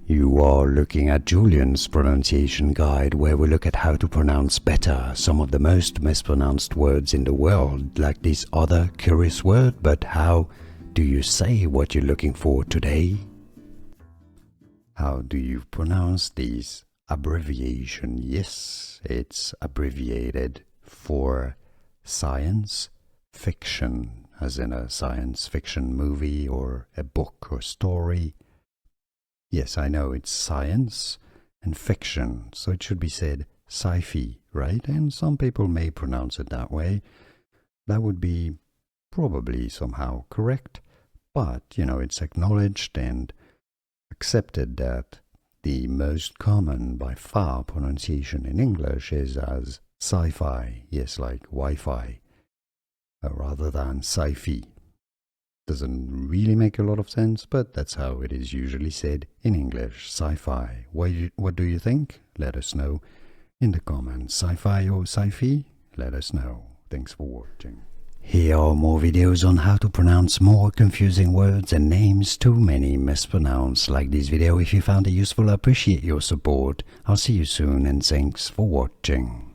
You are looking at Julian's pronunciation guide, where we look at how to pronounce better some of the most mispronounced words in the world, like this other curious word. But how do you say what you're looking for today? How do you pronounce this abbreviation? Yes, it's abbreviated for science fiction, as in a science fiction movie or a book or story. Yes, I know it's science and fiction, so it should be said sci-fi, right? And some people may pronounce it that way. That would be probably somehow correct, but, it's acknowledged and accepted that the most common by far pronunciation in English is as sci-fi, yes, like Wi-Fi, rather than sci-fi. Doesn't really make a lot of sense, but that's how it is usually said in English, sci-fi. What do you think? Let us know in the comments. Sci-fi or sci-fi? Let us know. Thanks for watching. Here are more videos on how to pronounce more confusing words and names too many mispronounced. Like this video if you found it useful. I appreciate your support. I'll see you soon and thanks for watching.